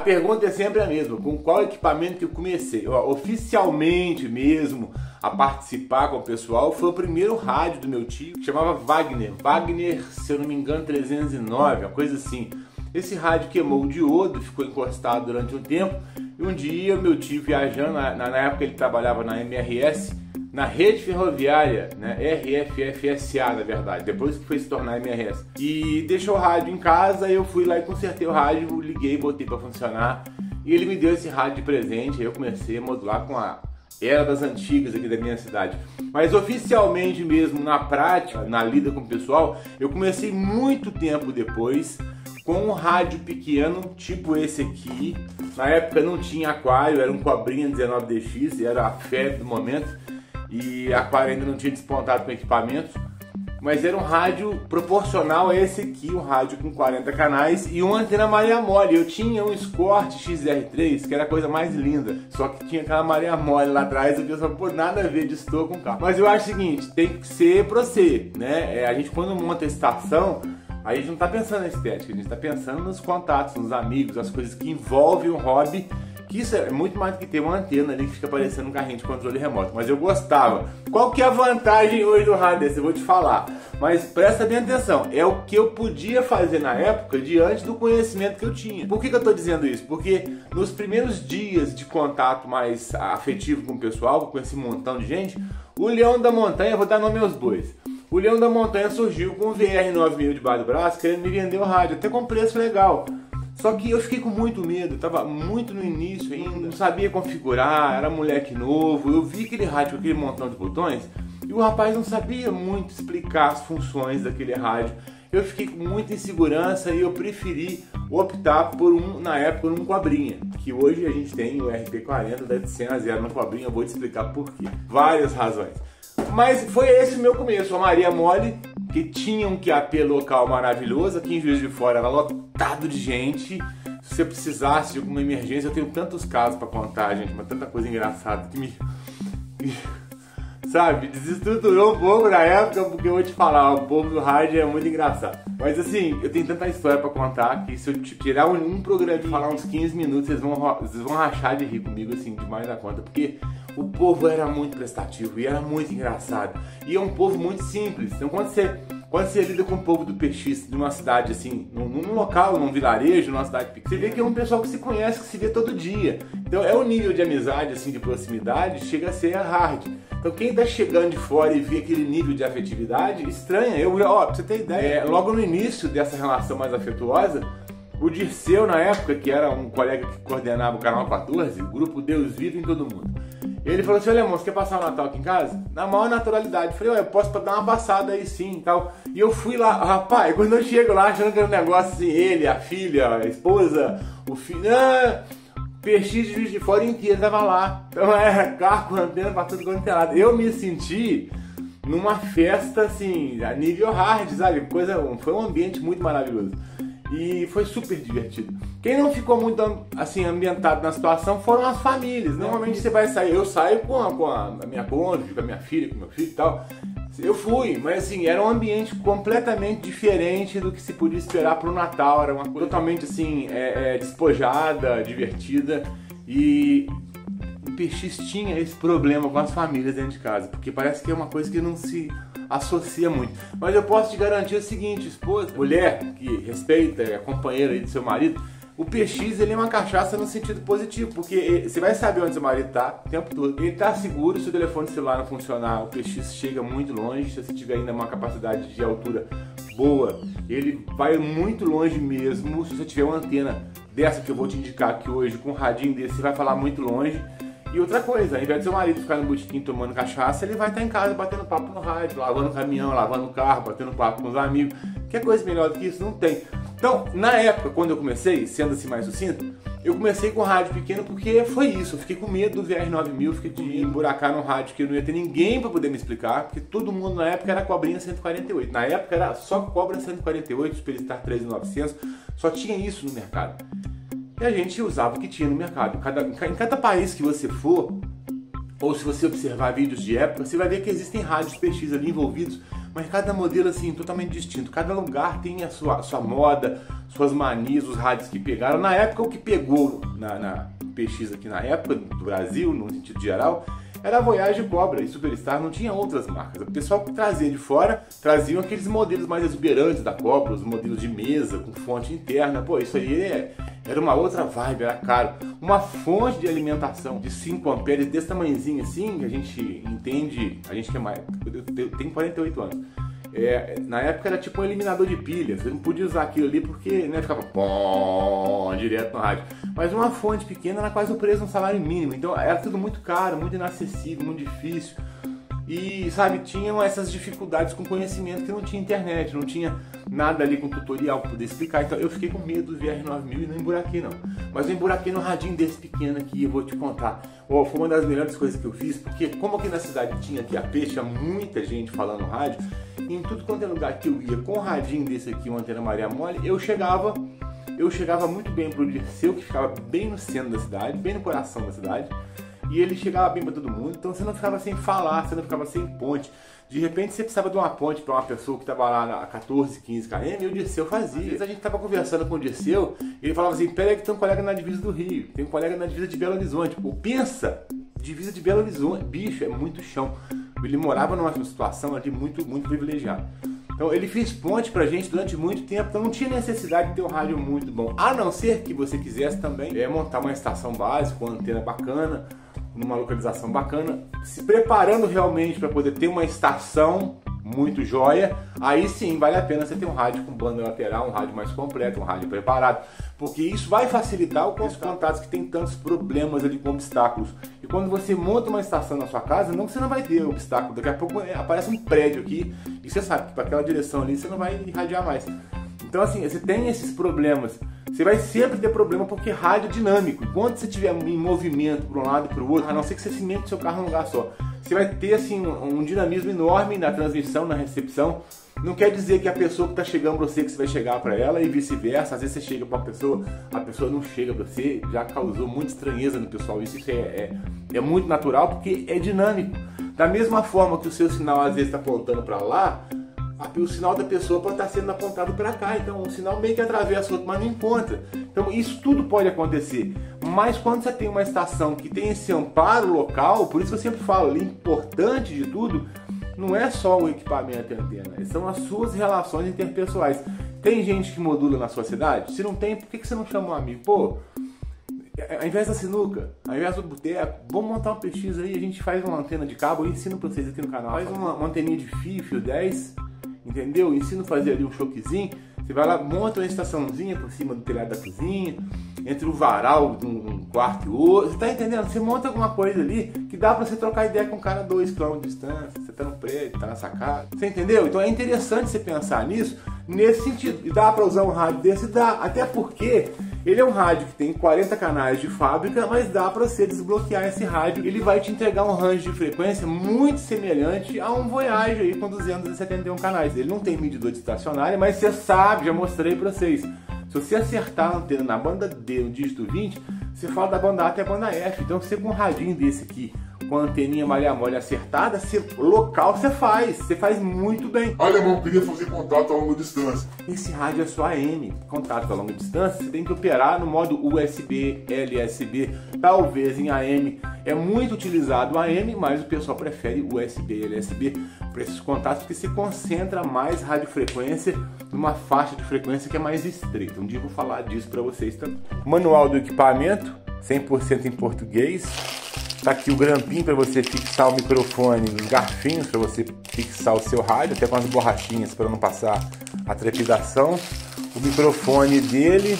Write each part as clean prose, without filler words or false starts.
pergunta é sempre a mesma, com qual equipamento que eu comecei? Ó, oficialmente mesmo a participar com o pessoal foi o primeiro rádio do meu tio, que chamava Wagner, se eu não me engano 309, uma coisa assim. Esse rádio queimou o diodo, ficou encostado durante um tempo, e um dia meu tio viajando, na época ele trabalhava na MRS, na rede ferroviária, né, RFFSA na verdade, depois que foi se tornar MRS, e deixou o rádio em casa. Eu fui lá e consertei o rádio, liguei, botei para funcionar, e ele me deu esse rádio de presente. Aí eu comecei a modular com a era das antigas aqui da minha cidade. Mas oficialmente mesmo, na prática, na lida com o pessoal, eu comecei muito tempo depois, com um rádio pequeno, tipo esse aqui. Na época não tinha aquário, era um Cobrinha 19DX, era a febre do momento, e aquário ainda não tinha despontado com equipamentos, mas era um rádio proporcional a esse aqui, um rádio com 40 canais e uma antena Maria Mole. Eu tinha um Escort XR3, que era a coisa mais linda, só que tinha aquela Maria Mole lá atrás, eu pensava, pô, nada a ver de estou com o carro. Mas eu acho o seguinte, tem que ser pra você, né? A gente quando monta a estação, a gente não tá pensando na estética, a gente tá pensando nos contatos, nos amigos, as coisas que envolvem o hobby, que isso é muito mais do que ter uma antena ali que fica parecendo um carrinho de controle remoto. Mas eu gostava. Qual que é a vantagem hoje do rádio desse? Eu vou te falar. Mas presta bem atenção, é o que eu podia fazer na época diante do conhecimento que eu tinha. Por que eu tô dizendo isso? Porque nos primeiros dias de contato mais afetivo com o pessoal, com esse montão de gente, o Leão da Montanha, vou dar nome aos bois, o Leão da Montanha surgiu com um VR9000 debaixo do braço, querendo me vender o rádio, até com preço legal. Só que eu fiquei com muito medo, tava muito no início ainda, não sabia configurar, era moleque novo. Eu vi aquele rádio com aquele montão de botões e o rapaz não sabia muito explicar as funções daquele rádio. Eu fiquei com muita insegurança e eu preferi optar por na época, um Cobrinha, que hoje a gente tem o RP40 da 100 a 0 no Cobrinha. Eu vou te explicar por quê, várias razões. Mas foi esse o meu começo, a Maria Mole, que tinha um QAP local maravilhoso. Aqui em Juiz de Fora era lotado de gente. Se você precisasse de alguma emergência, eu tenho tantos casos para contar, gente, mas tanta coisa engraçada que me sabe, desestruturou um pouco na época, porque eu vou te falar, o povo do rádio é muito engraçado. Mas assim, eu tenho tanta história para contar que se eu tirar um programa e falar uns 15 minutos, vocês vão rachar de rir comigo, assim, demais da conta, porque o povo era muito prestativo e era muito engraçado. E é um povo muito simples. Então quando você lida com o povo do PX, numa cidade assim, num local, num vilarejo, numa cidade pequena, você vê que é um pessoal que se conhece, que se vê todo dia. Então é um nível de amizade, assim, de proximidade, chega a ser hard. Então quem tá chegando de fora e vê aquele nível de afetividade, estranha. Pra você ter ideia, logo no início dessa relação mais afetuosa, o Dirceu, na época, que era um colega que coordenava o Canal 14, o grupo Deus Vive em Todo Mundo, ele falou assim: olha, irmão, você quer passar o Natal aqui em casa? Na maior naturalidade. Eu falei: olha, eu posso dar uma passada aí sim e tal. E eu fui lá, rapaz, quando eu chego lá achando que era um negócio assim, ele, a filha, a esposa, o filho, PX de Juiz de Fora inteiro tava lá. Então era carro com antena pra tudo quanto é lado. Eu me senti numa festa assim, a nível hard, sabe? Foi um ambiente muito maravilhoso. E foi super divertido. Quem não ficou muito assim ambientado na situação foram as famílias. Normalmente você vai sair, eu saio com a minha cônjuge, com a minha filha, com o meu filho e tal. Eu fui, mas assim, era um ambiente completamente diferente do que se podia esperar para o Natal. Era uma coisa totalmente assim, despojada, divertida. E o PX tinha esse problema com as famílias dentro de casa, porque parece que é uma coisa que não se associa muito. Mas eu posso te garantir o seguinte, esposa, mulher que respeita, é companheira aí do seu marido, o PX ele é uma cachaça no sentido positivo, porque você vai saber onde seu marido tá o tempo todo. Ele tá seguro, se o telefone celular não funcionar, o PX chega muito longe. Se você tiver ainda uma capacidade de altura boa, ele vai muito longe mesmo. Se você tiver uma antena dessa que eu vou te indicar aqui hoje, com um radinho desse, você vai falar muito longe. E outra coisa, ao invés de seu marido ficar no botequim tomando cachaça, ele vai estar em casa batendo papo no rádio, lavando o caminhão, lavando o carro, batendo papo com os amigos. Que coisa melhor do que isso? Não tem. Então, na época, quando eu comecei, sendo assim mais sucinto, eu comecei com rádio pequeno porque foi isso. Eu fiquei com medo do VR9000, fiquei com medo de emburacar no rádio que eu não ia ter ninguém para poder me explicar, porque todo mundo na época era Cobrinha 148. Na época era só Cobra 148, Superstar 3900, só tinha isso no mercado. E a gente usava o que tinha no mercado. Em cada país que você for, ou se você observar vídeos de época, você vai ver que existem rádios PX ali envolvidos, mas cada modelo assim totalmente distinto. Cada lugar tem a sua moda, suas manias, os rádios que pegaram. Na época, o que pegou na PX aqui na época, do Brasil, no sentido geral, era a Voyage, Cobra e Superstar, não tinha outras marcas. O pessoal que trazia de fora, traziam aqueles modelos mais exuberantes da Cobra, os modelos de mesa, com fonte interna. Pô, isso aí era uma outra vibe, era caro. Uma fonte de alimentação de 5 amperes desse tamanhozinho assim, que a gente entende, a gente que é mais... Eu tenho 48 anos. Na época era tipo um eliminador de pilhas, você não podia usar aquilo ali porque ficava pom, direto no rádio. Mas uma fonte pequena era quase o preço de um salário mínimo, então era tudo muito caro, muito inacessível, muito difícil. E, sabe, tinham essas dificuldades com conhecimento que não tinha internet, não tinha nada ali com tutorial para poder explicar. Então eu fiquei com medo do VR9000 e não emburaquei não. Mas eu emburaquei no radinho desse pequeno aqui, eu vou te contar. Foi uma das melhores coisas que eu fiz, porque como aqui na cidade tinha aqui a peixe, tinha muita gente falando rádio, e em tudo quanto é lugar que eu ia com um radinho desse aqui, uma antena Maria Mole, eu chegava muito bem pro Dirceu, que ficava bem no centro da cidade, bem no coração da cidade. E ele chegava bem para todo mundo, então você não ficava sem falar, você não ficava sem ponte. De repente você precisava de uma ponte para uma pessoa que estava lá a 14, 15 km, e o Dirceu fazia. Às vezes a gente estava conversando com o Dirceu, e ele falava assim, pera aí que tem um colega na divisa do Rio, tem um colega na divisa de Belo Horizonte. Pô, pensa, divisa de Belo Horizonte, bicho, é muito chão. Ele morava numa situação ali muito, muito privilegiada. Então ele fez ponte pra gente durante muito tempo, então não tinha necessidade de ter um rádio muito bom. A não ser que você quisesse também montar uma estação básica, com uma antena bacana, numa localização bacana, se preparando realmente para poder ter uma estação muito joia, aí sim vale a pena você ter um rádio com banda lateral, um rádio mais completo, um rádio preparado, porque isso vai facilitar os contatos que tem tantos problemas ali com obstáculos. E quando você monta uma estação na sua casa, você não vai ter obstáculo, daqui a pouco aparece um prédio aqui e você sabe que para aquela direção ali você não vai irradiar mais. Então assim, você tem esses problemas. Você vai sempre ter problema porque rádio é dinâmico. Enquanto você estiver em movimento para um lado e para o outro, a não ser que você cimente seu carro num lugar só, você vai ter assim um dinamismo enorme na transmissão, na recepção. Não quer dizer que a pessoa que está chegando para você, que você vai chegar para ela e vice-versa. Às vezes você chega para uma pessoa, a pessoa não chega para você, já causou muita estranheza no pessoal. Isso é muito natural porque é dinâmico. Da mesma forma que o seu sinal às vezes está apontando para lá, o sinal da pessoa pode estar sendo apontado para cá, então o sinal meio que atravessa o outro, mas não encontra. Então isso tudo pode acontecer, mas quando você tem uma estação que tem esse amparo local, por isso eu sempre falo, o importante de tudo não é só o equipamento e a antena, são as suas relações interpessoais. Tem gente que modula na sua cidade? Se não tem, por que você não chama um amigo? Pô, ao invés da sinuca, ao invés do boteco, vamos montar uma PX aí, a gente faz uma antena de cabo, eu ensino pra vocês aqui no canal, faz uma anteninha de fio 10, entendeu? Ensino a fazer ali um choquezinho. Você vai lá, monta uma estaçãozinha por cima do telhado da cozinha, entre o varal de um quarto e outro. Você tá entendendo? Você monta alguma coisa ali que dá pra você trocar ideia com um cara a 2 km de distância. Você tá no prédio, tá na sacada. Você entendeu? Então é interessante você pensar nisso, nesse sentido. E dá pra usar um rádio desse? Dá. Até porque ele é um rádio que tem 40 canais de fábrica, mas dá para você desbloquear esse rádio. Ele vai te entregar um range de frequência muito semelhante a um Voyage aí com 271 canais. Ele não tem medidor de estacionária, mas você sabe, já mostrei para vocês. Se você acertar a antena na banda D, no dígito 20, você fala da banda A até a banda F. Então você com um radinho desse aqui, com a anteninha malha mole acertada, local você faz muito bem. Olha, irmão, queria fazer contato a longa distância. Esse rádio é só AM, contato a longa distância, você tem que operar no modo USB, LSB, talvez em AM. É muito utilizado o AM, mas o pessoal prefere USB, LSB para esses contatos, porque se concentra mais radiofrequência numa faixa de frequência que é mais estreita. Um dia eu vou falar disso para vocês também. Manual do equipamento, 100% em português. Tá aqui o grampinho para você fixar o microfone, os garfinhos para você fixar o seu rádio, até com as borrachinhas para não passar a trepidação. O microfone dele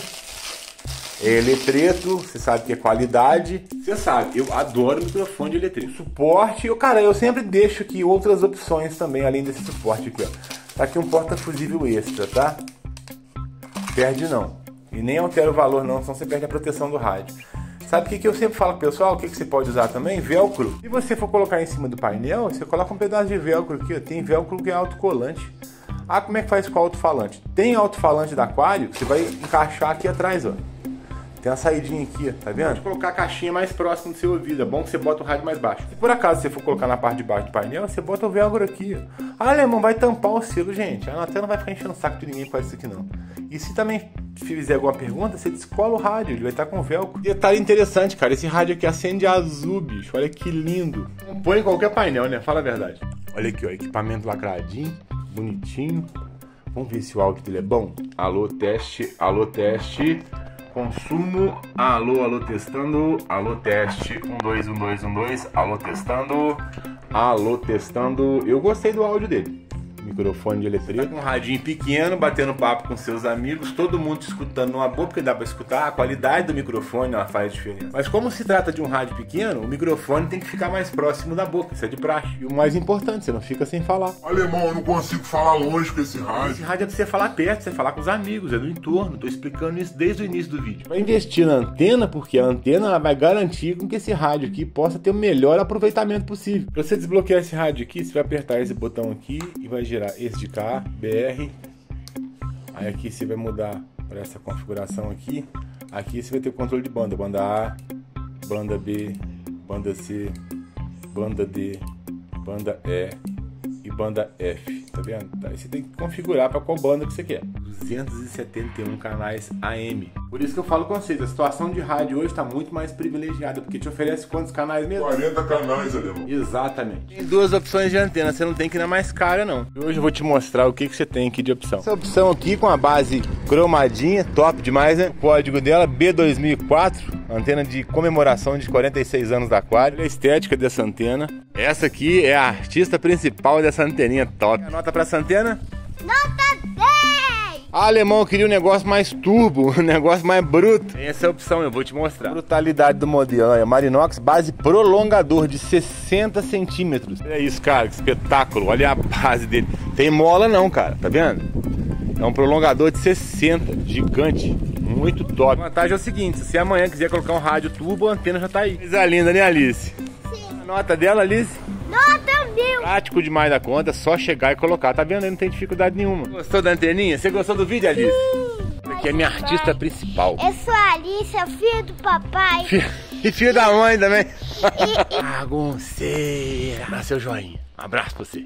é eletreto, você sabe que é qualidade. Você sabe, eu adoro microfone de eletreto. Suporte, eu sempre deixo aqui outras opções também, além desse suporte aqui, ó. Tá aqui um porta-fusível extra, tá? Perde não. E nem altera o valor não, senão você perde a proteção do rádio. Sabe o que eu sempre falo pro pessoal? O que você pode usar também? Velcro. Se você for colocar em cima do painel, você coloca um pedaço de velcro aqui, ó. Tem velcro que é autocolante. Ah, como é que faz com o alto-falante? Tem alto-falante da Aquário, você vai encaixar aqui atrás, ó. Tem uma saidinha aqui, ó, tá vendo? Pode colocar a caixinha mais próxima do seu ouvido, é bom que você bota o rádio mais baixo. Se por acaso você for colocar na parte de baixo do painel, você bota o velcro aqui, ó. Ah, alemão, vai tampar o selo, gente. A antena não vai ficar enchendo o saco de ninguém com isso aqui, não. E se também fizer alguma pergunta, você descola o rádio, ele vai estar com velcro. Detalhe interessante, cara, esse rádio aqui acende azul, bicho, olha que lindo. Põe em qualquer painel, né? Fala a verdade. Olha aqui, ó, equipamento lacradinho, bonitinho. Vamos ver se o áudio dele é bom. Alô, teste, consumo, alô, testando, alô, teste, 1, 2, 1, 2, 1, 2, alô, testando. Eu gostei do áudio dele. Microfone de eletrônica, um radinho pequeno, batendo papo com seus amigos, todo mundo te escutando numa boa, porque dá pra escutar, a qualidade do microfone ela faz diferença. Mas como se trata de um rádio pequeno, o microfone tem que ficar mais próximo da boca, isso é de praxe. E o mais importante, você não fica sem falar. Alemão, eu não consigo falar longe com esse rádio. Esse rádio é pra você falar perto, você falar com os amigos, é do entorno, tô explicando isso desde o início do vídeo. Vai investir na antena, porque a antena ela vai garantir com que esse rádio aqui possa ter o melhor aproveitamento possível. Pra você desbloquear esse rádio aqui, você vai apertar esse botão aqui e vai girar esse de cá, BR. Aí aqui você vai mudar para essa configuração aqui. Aqui você vai ter o controle de banda, banda A, banda B, banda C, banda D, banda E e banda F, tá vendo? Aí você tem que configurar para qual banda que você quer. 271 canais AM. Por isso que eu falo com vocês, a situação de rádio hoje está muito mais privilegiada, porque te oferece quantos canais mesmo? 40 canais, Alemão. Exatamente. Tem duas opções de antena, você não tem que ir na mais cara, não. Hoje eu vou te mostrar o que você tem aqui de opção. Essa opção aqui com a base cromadinha, top demais, né? O código dela B2004, antena de comemoração de 46 anos da Aquário. Olha a estética dessa antena. Essa aqui é a artista principal dessa anteninha top. A nota pra essa antena? Nota 10! Alemão queria um negócio mais turbo, um negócio mais bruto. Tem essa opção, eu vou te mostrar. A brutalidade do modelo, olha, Marinox base prolongador de 60 centímetros. Olha isso, cara, que espetáculo. Olha a base dele. Tem mola não, cara, tá vendo? É um prolongador de 60, gigante. Muito top. A vantagem é o seguinte, se você amanhã quiser colocar um rádio turbo, a antena já tá aí. Coisa linda, né, Alice? Sim. A nota dela, Alice? Nota 1000! Prático demais da conta, só chegar e colocar. Tá vendo? Aí não tem dificuldade nenhuma. Gostou da anteninha? Você gostou do vídeo, Alice? Essa aqui é a minha artista principal. Eu sou a Alice, filha do papai. E filho da mãe também. Bagunceira. Dá seu joinha. Um abraço pra você.